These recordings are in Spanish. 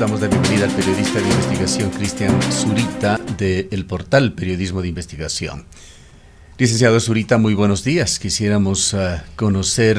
Damos la bienvenida al periodista de investigación Cristian Zurita del portal Periodismo de Investigación. Licenciado Zurita, muy buenos días. Quisiéramos conocer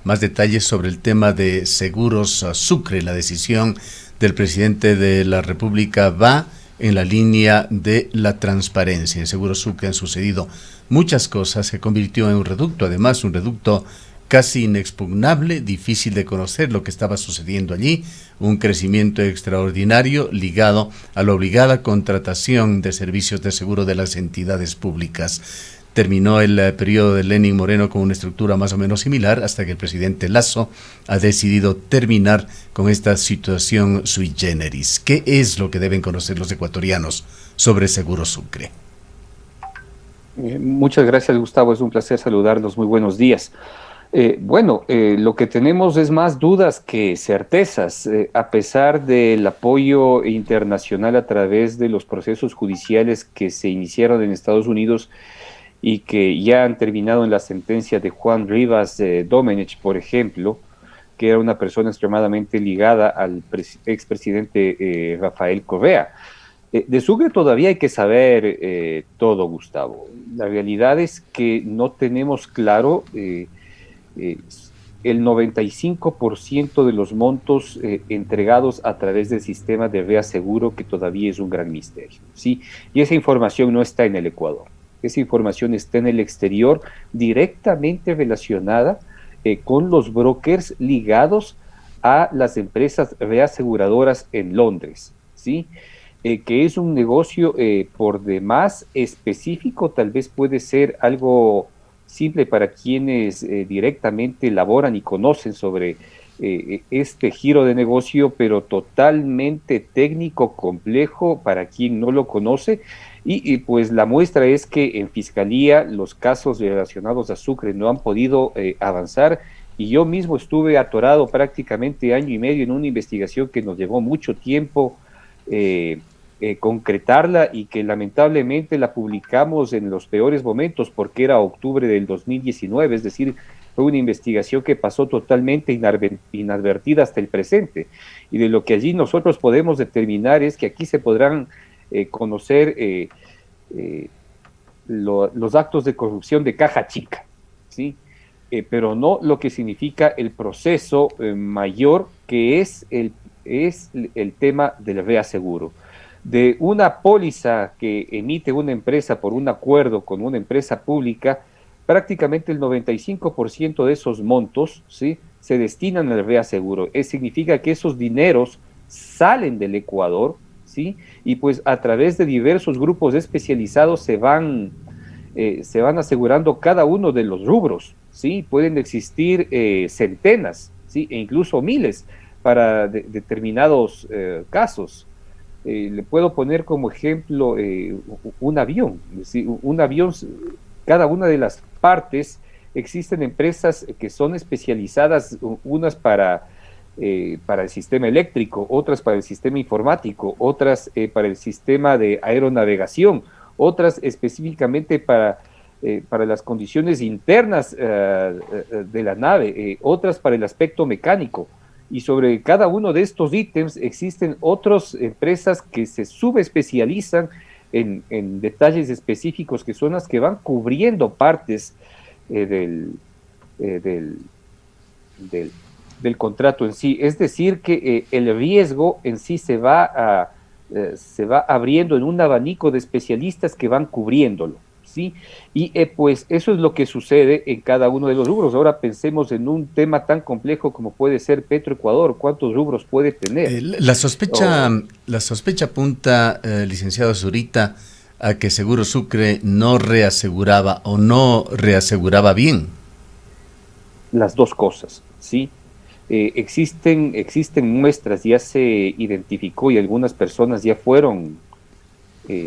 más detalles sobre el tema de Seguros Sucre. La decisión del presidente de la República va en la línea de la transparencia. En Seguros Sucre han sucedido muchas cosas. Se convirtió en un reducto, además un reducto casi inexpugnable, difícil de conocer lo que estaba sucediendo allí, un crecimiento extraordinario ligado a la obligada contratación de servicios de seguro de las entidades públicas. Terminó el periodo de Lenín Moreno con una estructura más o menos similar hasta que el presidente Lasso ha decidido terminar con esta situación sui generis. ¿Qué es lo que deben conocer los ecuatorianos sobre Seguros Sucre? Muchas gracias, Gustavo. Es un placer saludarlos. Muy buenos días. Lo que tenemos es más dudas que certezas, a pesar del apoyo internacional a través de los procesos judiciales que se iniciaron en Estados Unidos y que ya han terminado en la sentencia de Juan Rivas Domenech, por ejemplo, que era una persona extremadamente ligada al expresidente Rafael Correa. De Sucre todavía hay que saber todo, Gustavo. La realidad es que no tenemos claro el 95% de los montos entregados a través del sistema de reaseguro, que todavía es un gran misterio, ¿sí? Y esa información no está en el Ecuador. Esa información está en el exterior, directamente relacionada con los brokers ligados a las empresas reaseguradoras en Londres, ¿sí? Que es un negocio por demás específico. Tal vez puede ser algo simple para quienes directamente laboran y conocen sobre este giro de negocio, pero totalmente técnico, complejo para quien no lo conoce. Y pues la muestra es que en Fiscalía los casos relacionados a Sucre no han podido avanzar, y yo mismo estuve atorado prácticamente año y medio en una investigación que nos llevó mucho tiempo concretarla, y que lamentablemente la publicamos en los peores momentos porque era octubre del 2019, es decir, fue una investigación que pasó totalmente inadvertida hasta el presente. Y de lo que allí nosotros podemos determinar es que aquí se podrán conocer los actos de corrupción de caja chica, ¿sí? Pero no lo que significa el proceso mayor, que es el tema del reaseguro. De una póliza que emite una empresa por un acuerdo con una empresa pública, prácticamente el 95% de esos montos, ¿sí?, se destinan al reaseguro. Significa que esos dineros salen del Ecuador, ¿sí?, y pues a través de diversos grupos especializados se van asegurando cada uno de los rubros, ¿sí? Pueden existir centenas, ¿sí?, e incluso miles para determinados casos. Le puedo poner como ejemplo un avión. ¿Sí? Un avión, cada una de las partes, existen empresas que son especializadas, unas para el sistema eléctrico, otras para el sistema informático, otras para el sistema de aeronavegación, otras específicamente para las condiciones internas de la nave, otras para el aspecto mecánico. Y sobre cada uno de estos ítems existen otras empresas que se subespecializan en detalles específicos, que son las que van cubriendo partes del contrato en sí. Es decir, que el riesgo en sí se va abriendo en un abanico de especialistas que van cubriéndolo, ¿sí? Y pues eso es lo que sucede en cada uno de los rubros. Ahora pensemos en un tema tan complejo como puede ser Petroecuador. ¿Cuántos rubros puede tener? La sospecha apunta, licenciado Zurita, a que Seguros Sucre no reaseguraba o no reaseguraba bien. Las dos cosas, ¿sí? Existen muestras, ya se identificó, y algunas personas ya fueron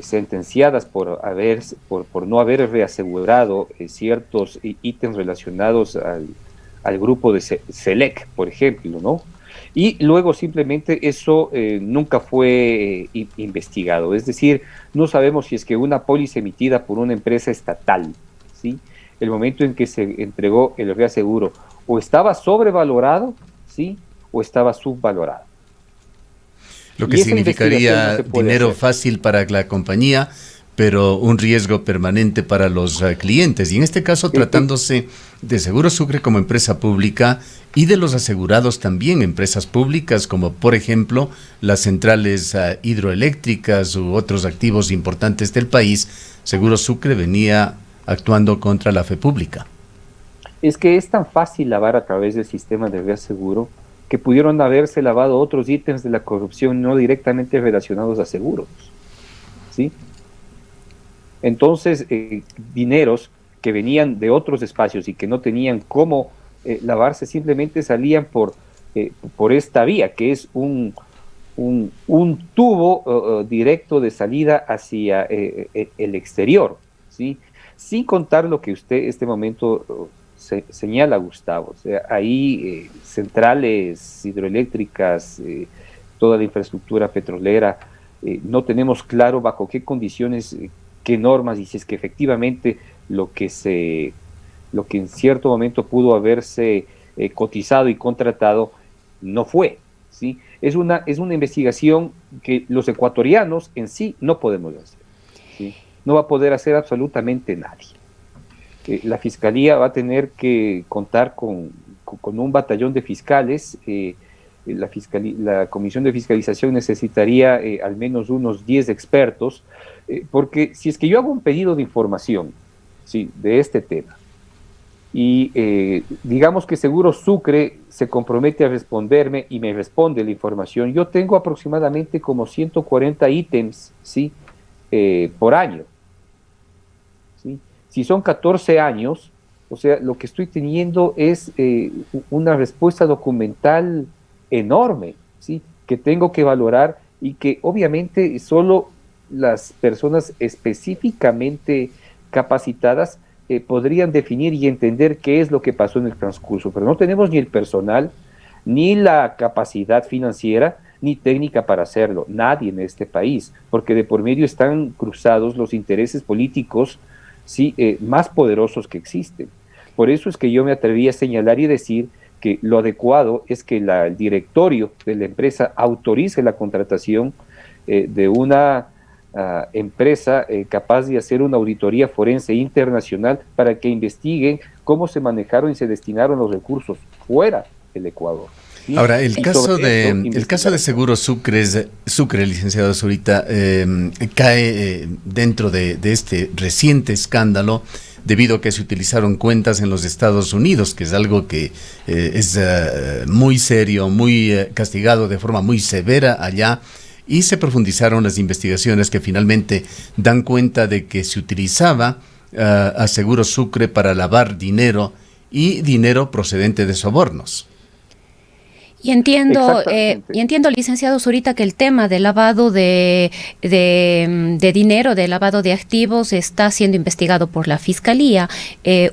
sentenciadas por no haber reasegurado ciertos ítems relacionados al grupo de Selec, por ejemplo, ¿no? Y luego simplemente eso nunca fue investigado. Es decir, no sabemos si es que una póliza emitida por una empresa estatal, ¿sí?, el momento en que se entregó el reaseguro, o estaba sobrevalorado, ¿sí?, o estaba subvalorado. Lo que Y esa investigación no significaría se puede dinero hacer. fácil para la compañía, pero un riesgo permanente para los clientes. Y en este caso, tratándose de Seguro Sucre como empresa pública y de los asegurados también, empresas públicas como por ejemplo las centrales hidroeléctricas u otros activos importantes del país, Seguro Sucre venía actuando contra la fe pública. Es que es tan fácil lavar a través del sistema de reaseguro que pudieron haberse lavado otros ítems de la corrupción no directamente relacionados a seguros, ¿sí? Entonces, dineros que venían de otros espacios y que no tenían cómo lavarse, simplemente salían por esta vía, que es un tubo directo de salida hacia el exterior, ¿sí? Sin contar lo que usted este momento señala, Gustavo. O sea, ahí centrales hidroeléctricas, toda la infraestructura petrolera, no tenemos claro bajo qué condiciones, qué normas, y si es que efectivamente lo que en cierto momento pudo haberse cotizado y contratado no fue, ¿sí? Es una investigación que los ecuatorianos en sí no podemos hacer, ¿sí? No va a poder hacer absolutamente nadie. La Fiscalía va a tener que contar con un batallón de fiscales. La Comisión de Fiscalización necesitaría al menos unos 10 expertos, porque si es que yo hago un pedido de información, ¿sí?, de este tema, y digamos que Seguro Sucre se compromete a responderme y me responde la información, yo tengo aproximadamente como 140 ítems, ¿sí?, por año, ¿sí? Si son 14 años, o sea, lo que estoy teniendo es una respuesta documental enorme, ¿sí?, que tengo que valorar, y que obviamente solo las personas específicamente capacitadas podrían definir y entender qué es lo que pasó en el transcurso, pero no tenemos ni el personal, ni la capacidad financiera, ni técnica para hacerlo, nadie en este país, porque de por medio están cruzados los intereses políticos, sí, más poderosos que existen. Por eso es que yo me atreví a señalar y decir que lo adecuado es que el directorio de la empresa autorice la contratación de una empresa capaz de hacer una auditoría forense internacional para que investiguen cómo se manejaron y se destinaron los recursos fuera del Ecuador, ¿sí? Ahora, Y sobre eso, el caso de Seguro Sucre, licenciado Zurita, cae dentro de este reciente escándalo debido a que se utilizaron cuentas en los Estados Unidos, que es algo que es muy serio, muy castigado de forma muy severa allá, y se profundizaron las investigaciones que finalmente dan cuenta de que se utilizaba a Seguro Sucre para lavar dinero y dinero procedente de sobornos. Y entiendo, licenciado Zurita, que el tema del lavado de dinero, del lavado de activos, está siendo investigado por la Fiscalía.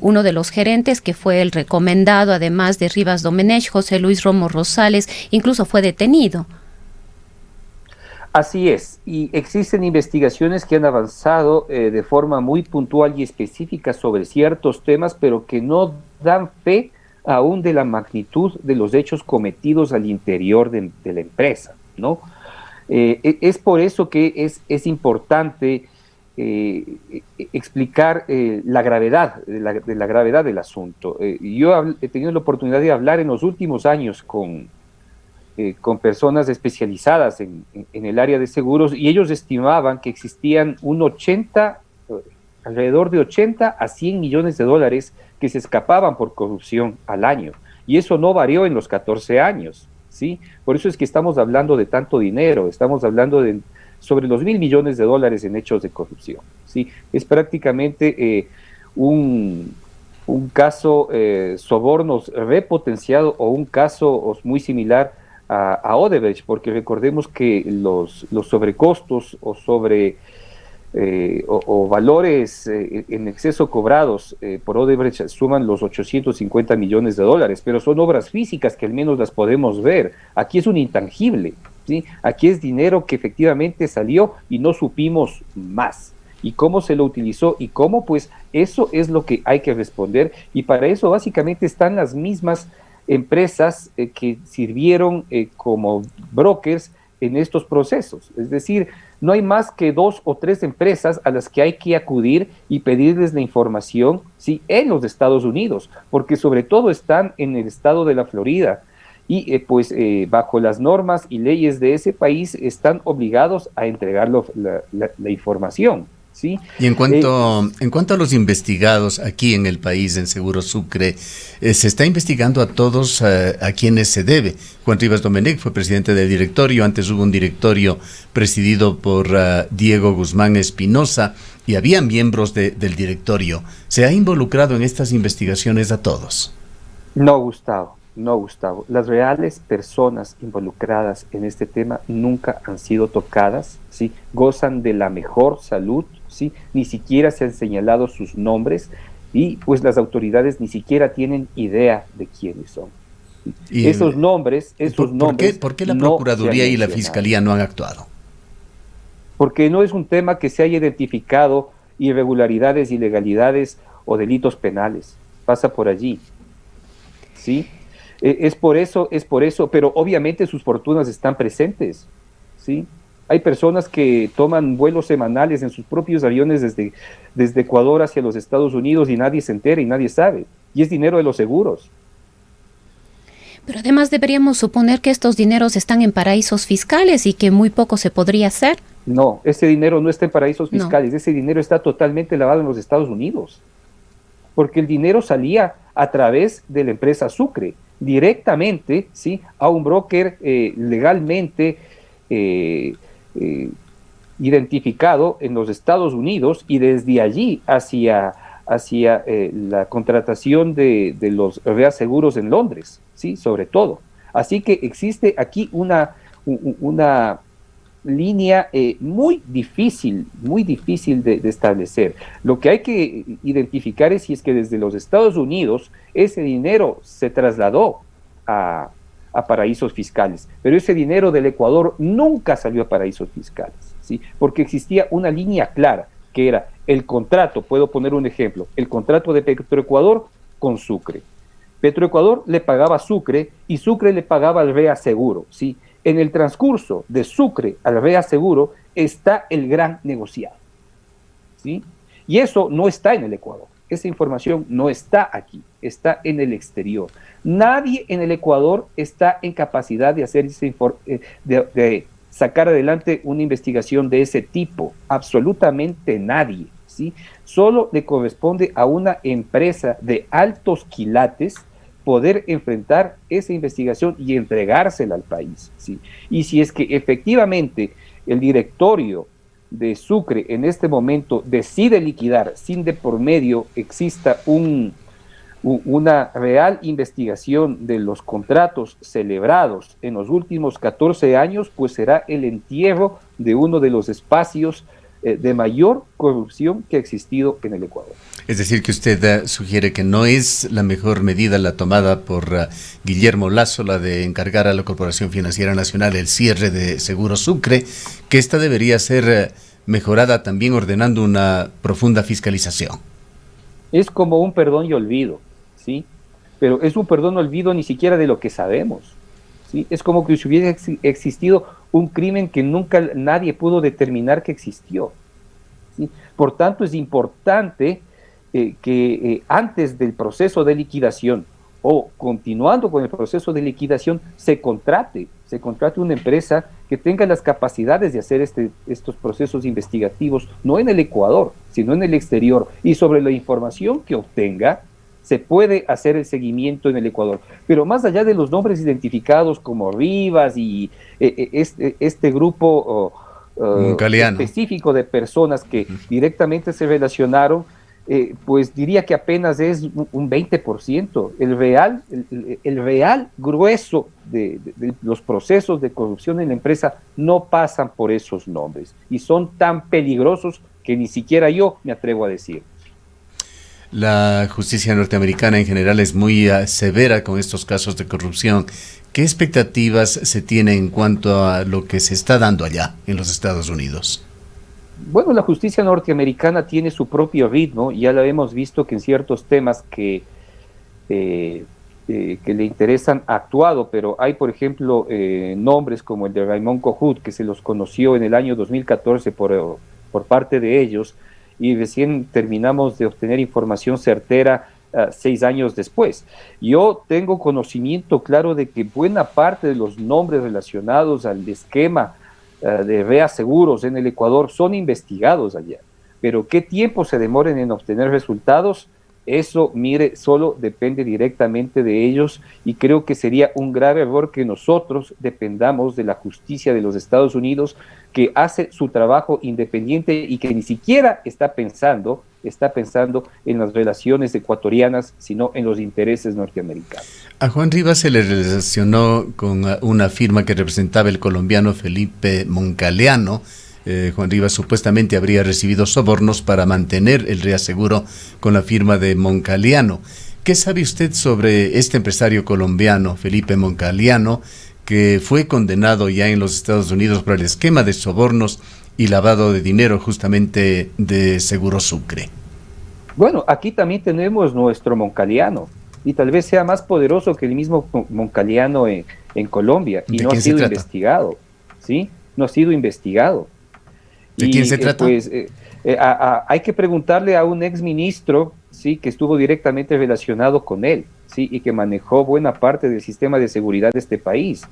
Uno de los gerentes, que fue el recomendado, además de Rivas Domenech, José Luis Romo Rosales, incluso fue detenido. Así es, y existen investigaciones que han avanzado de forma muy puntual y específica sobre ciertos temas, pero que no dan fe aún de la magnitud de los hechos cometidos al interior de la empresa, ¿no? Es por eso que es importante explicar la gravedad, de la gravedad del asunto. Yo he tenido la oportunidad de hablar en los últimos años con personas especializadas en el área de seguros, y ellos estimaban que existían alrededor de 80 a 100 millones de dólares que se escapaban por corrupción al año, y eso no varió en los 14 años, ¿sí? Por eso es que estamos hablando de tanto dinero, estamos hablando de sobre los 1.000 millones de dólares en hechos de corrupción, ¿sí? Es prácticamente un caso sobornos repotenciado, o un caso muy similar a Odebrecht, porque recordemos que los sobrecostos o valores en exceso cobrados por Odebrecht suman los 850 millones de dólares, pero son obras físicas que al menos las podemos ver. Aquí es un intangible, ¿sí? Aquí es dinero que efectivamente salió y no supimos más. Y cómo se lo utilizó y cómo, pues eso es lo que hay que responder, y para eso básicamente están las mismas empresas que sirvieron como brokers en estos procesos. Es decir, no hay más que 2 o 3 empresas a las que hay que acudir y pedirles la información, ¿sí?, en los Estados Unidos, porque sobre todo están en el estado de la Florida y bajo las normas y leyes de ese país están obligados a entregar la información. ¿Sí? Y en cuanto a los investigados aquí en el país, en Seguro Sucre, se está investigando a todos a quienes se debe. Juan Rivas Domenech fue presidente del directorio, antes hubo un directorio presidido por Diego Guzmán Espinosa y había miembros del directorio. ¿Se ha involucrado en estas investigaciones a todos? No, Gustavo. Las reales personas involucradas en este tema nunca han sido tocadas, ¿sí? Gozan de la mejor salud, ¿sí? Ni siquiera se han señalado sus nombres y pues las autoridades ni siquiera tienen idea de quiénes son. Y esos nombres, ¿Por qué la Procuraduría y la Fiscalía no han actuado? Porque no es un tema que se haya identificado irregularidades, ilegalidades o delitos penales. Pasa por allí, ¿sí? Es por eso, pero obviamente sus fortunas están presentes, ¿sí? Hay personas que toman vuelos semanales en sus propios aviones desde Ecuador hacia los Estados Unidos y nadie se entera y nadie sabe. Y es dinero de los seguros. Pero además deberíamos suponer que estos dineros están en paraísos fiscales y que muy poco se podría hacer. No, ese dinero no está en paraísos fiscales, no. Ese dinero está totalmente lavado en los Estados Unidos. Porque el dinero salía a través de la empresa Sucre, directamente, ¿sí?, a un broker legalmente identificado en los Estados Unidos y desde allí hacia la contratación de los reaseguros en Londres, ¿sí?, sobre todo. Así que existe aquí una línea muy difícil de establecer. Lo que hay que identificar es si es que desde los Estados Unidos ese dinero se trasladó a paraísos fiscales, pero ese dinero del Ecuador nunca salió a paraísos fiscales, ¿sí?, porque existía una línea clara, que era el contrato. Puedo poner un ejemplo: el contrato de Petroecuador con Sucre. Petroecuador le pagaba a Sucre y Sucre le pagaba al reaseguro, ¿sí? En el transcurso de Sucre al reaseguro está el gran negociado, ¿sí? Y eso no está en el Ecuador. Esa información no está aquí, está en el exterior. Nadie en el Ecuador está en capacidad de hacer de sacar adelante una investigación de ese tipo. Absolutamente nadie, ¿sí? Solo le corresponde a una empresa de altos quilates poder enfrentar esa investigación y entregársela al país, ¿sí? Y si es que efectivamente el directorio de Sucre en este momento decide liquidar sin de por medio exista una real investigación de los contratos celebrados en los últimos 14 años, pues será el entierro de uno de los espacios de mayor corrupción que ha existido en el Ecuador. Es decir, que usted sugiere que no es la mejor medida la tomada por Guillermo Lasso, la de encargar a la Corporación Financiera Nacional el cierre de Seguro Sucre, que esta debería ser mejorada también ordenando una profunda fiscalización. Es como un perdón y olvido, ¿sí? Pero es un perdón y olvido ni siquiera de lo que sabemos, ¿sí? Es como que si hubiera existido un crimen que nunca nadie pudo determinar que existió, ¿sí? Por tanto, es importante que antes del proceso de liquidación o continuando con el proceso de liquidación se contrate una empresa que tenga las capacidades de hacer estos procesos investigativos, no en el Ecuador, sino en el exterior, y sobre la información que obtenga se puede hacer el seguimiento en el Ecuador. Pero más allá de los nombres identificados como Rivas y este grupo específico de personas que directamente se relacionaron, pues diría que apenas es un 20%. El real grueso de los procesos de corrupción en la empresa no pasan por esos nombres y son tan peligrosos que ni siquiera yo me atrevo a decir. La justicia norteamericana en general es muy severa con estos casos de corrupción. ¿Qué expectativas se tiene en cuanto a lo que se está dando allá en los Estados Unidos? Bueno, la justicia norteamericana tiene su propio ritmo. Ya lo hemos visto que en ciertos temas que que le interesan ha actuado, pero hay, por ejemplo, nombres como el de Raymond Kohut, que se los conoció en el año 2014 por parte de ellos, y recién terminamos de obtener información certera 6 años después. Yo tengo conocimiento claro de que buena parte de los nombres relacionados al esquema de reaseguros en el Ecuador son investigados allá, pero qué tiempo se demoren en obtener resultados, eso, mire, solo depende directamente de ellos, y creo que sería un grave error que nosotros dependamos de la justicia de los Estados Unidos, que hace su trabajo independiente y que ni siquiera está pensando en las relaciones ecuatorianas, sino en los intereses norteamericanos. A Juan Rivas se le relacionó con una firma que representaba el colombiano Felipe Moncaleano. Juan Rivas supuestamente habría recibido sobornos para mantener el reaseguro con la firma de Moncaleano. ¿Qué sabe usted sobre este empresario colombiano, Felipe Moncaleano, que fue condenado ya en los Estados Unidos por el esquema de sobornos y lavado de dinero justamente de Seguro Sucre? Bueno, aquí también tenemos nuestro Moncaleano, y tal vez sea más poderoso que el mismo Moncaleano en Colombia, y no ha sido investigado, ¿sí? No ha sido investigado. ¿De quién se trata? Pues hay que preguntarle a un exministro, sí, que estuvo directamente relacionado con él, sí, y que manejó buena parte del sistema de seguridad de este país.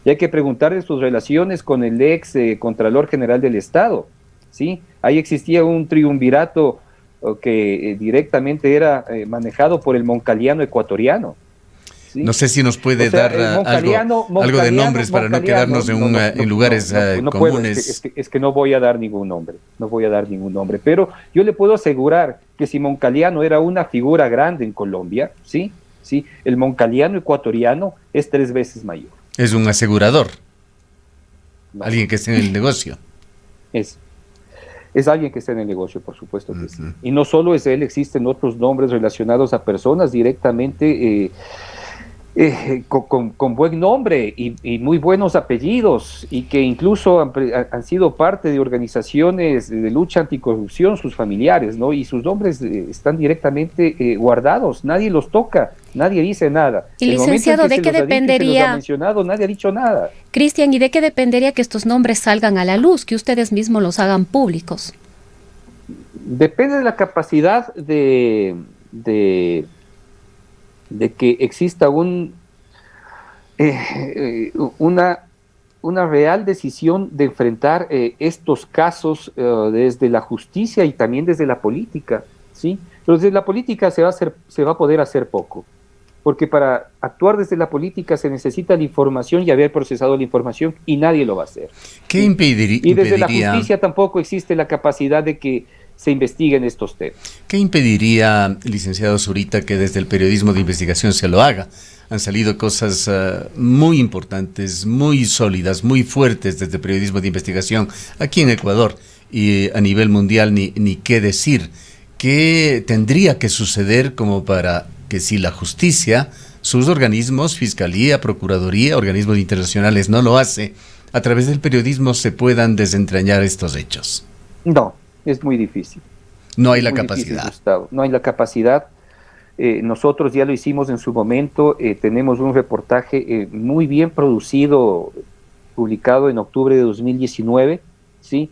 Y hay que preguntarle sus relaciones con el ex Contralor General del Estado, sí. Ahí existía un triunvirato que directamente era manejado por el Moncaleano ecuatoriano. ¿Sí? No sé si nos puede dar algo de nombres para no quedarnos en lugares comunes. Es que no voy a dar ningún nombre, pero yo le puedo asegurar que si Moncaleano era una figura grande en Colombia, ¿sí? ¿Sí? El Moncaleano ecuatoriano es 3 veces mayor. Es un asegurador, alguien que esté en el negocio. Es alguien que está en el negocio, por supuesto que sí. Y no solo es él, existen otros nombres relacionados a personas directamente con buen nombre y muy buenos apellidos, y que incluso han sido parte de organizaciones de lucha anticorrupción, sus familiares, ¿no? Y sus nombres están directamente guardados, nadie los toca, nadie dice nada. Y licenciado, ¿de qué dependería? Mencionado, nadie ha dicho nada. Cristian, ¿y de qué dependería que estos nombres salgan a la luz, que ustedes mismos los hagan públicos? Depende de la capacidad de que exista una real decisión de enfrentar estos casos desde la justicia y también desde la política, ¿sí? Pero desde la política se va a poder hacer poco, porque para actuar desde la política se necesita la información y haber procesado la información, y nadie lo va a hacer. ¿Qué impediría? Y desde la justicia tampoco existe la capacidad de que se investiguen estos temas. ¿Qué impediría, licenciado Zurita, que desde el periodismo de investigación se lo haga? Han salido cosas muy importantes, muy sólidas, muy fuertes desde el periodismo de investigación aquí en Ecuador y a nivel mundial, ni qué decir. ¿Qué tendría que suceder como para que si la justicia, sus organismos, Fiscalía, Procuraduría, organismos internacionales no lo hace, a través del periodismo se puedan desentrañar estos hechos? No. Es muy difícil. No hay la capacidad. Gustavo, no hay la capacidad. Nosotros ya lo hicimos en su momento. Tenemos un reportaje muy bien producido, publicado en octubre de 2019. ¿Sí?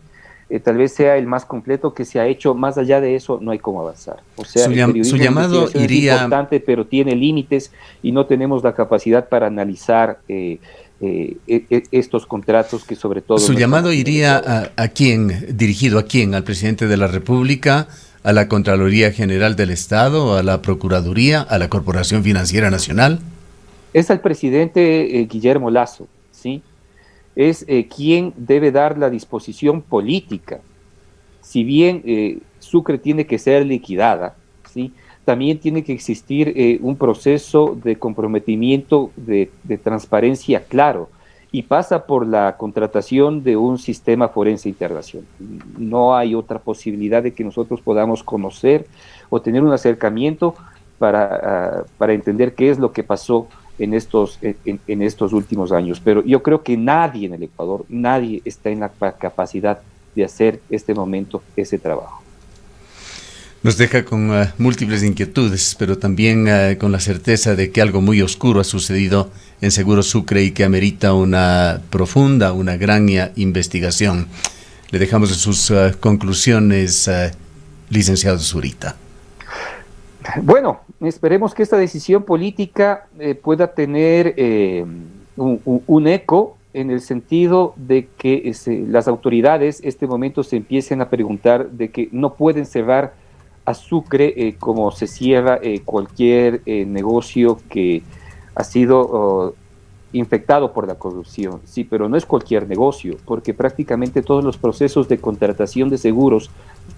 Tal vez sea el más completo que se ha hecho. Más allá de eso, no hay cómo avanzar. O sea, su llamado iría... es importante, pero tiene límites, y no tenemos la capacidad para analizar estos contratos que sobre todo... ¿Su llamado iría a quién? ¿Dirigido a quién? ¿Al presidente de la República? ¿A la Contraloría General del Estado? ¿A la Procuraduría? ¿A la Corporación Financiera Nacional? Es al presidente Guillermo Lasso, ¿sí? Es quien debe dar la disposición política. Si bien Sucre tiene que ser liquidada, ¿sí?, también tiene que existir un proceso de comprometimiento de transparencia claro, y pasa por la contratación de un sistema forense internacional. No hay otra posibilidad de que nosotros podamos conocer o tener un acercamiento para entender qué es lo que pasó en estos últimos años. Pero yo creo que nadie en el Ecuador, nadie está en la capacidad de hacer este momento ese trabajo. Nos deja con múltiples inquietudes, pero también con la certeza de que algo muy oscuro ha sucedido en Seguros Sucre y que amerita una profunda, una gran investigación. Le dejamos sus conclusiones, licenciado Zurita. Bueno, esperemos que esta decisión política pueda tener un eco en el sentido de que las autoridades este momento se empiecen a preguntar de que no pueden cerrar a Sucre como se cierra cualquier negocio que ha sido infectado por la corrupción. Sí, pero no es cualquier negocio, porque prácticamente todos los procesos de contratación de seguros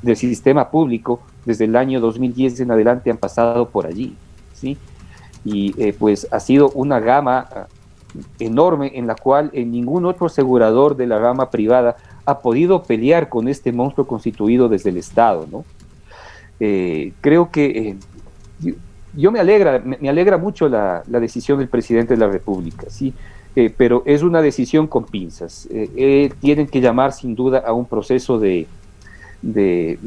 del sistema público desde el año 2010 en adelante han pasado por allí, ¿sí? Y pues ha sido una gama enorme en la cual ningún otro asegurador de la rama privada ha podido pelear con este monstruo constituido desde el Estado, ¿no? Creo que yo me alegra mucho la decisión del presidente de la República, ¿sí? Pero es una decisión con pinzas. Tienen que llamar sin duda a un proceso de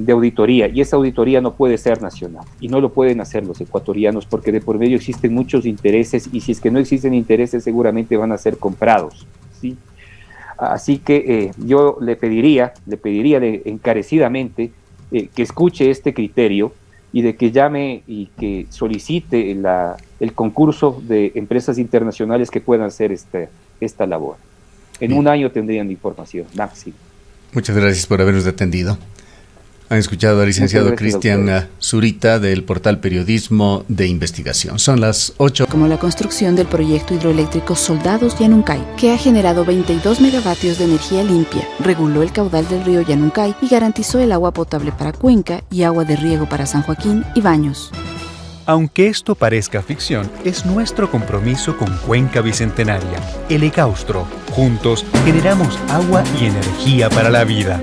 auditoría, y esa auditoría no puede ser nacional, y no lo pueden hacer los ecuatorianos, porque de por medio existen muchos intereses, y si es que no existen intereses seguramente van a ser comprados, ¿sí? Así que yo le pediría encarecidamente que escuche este criterio y de que llame y que solicite el concurso de empresas internacionales que puedan hacer esta labor. En un año tendrían la información máxima. Muchas gracias por habernos atendido. Han escuchado al licenciado Cristian Zurita del portal Periodismo de Investigación. Son las 8. Como la construcción del proyecto hidroeléctrico Soldados Yanuncay, que ha generado 22 megavatios de energía limpia, reguló el caudal del río Yanuncay y garantizó el agua potable para Cuenca y agua de riego para San Joaquín y Baños. Aunque esto parezca ficción, es nuestro compromiso con Cuenca Bicentenaria, el Ecaustro. Juntos generamos agua y energía para la vida.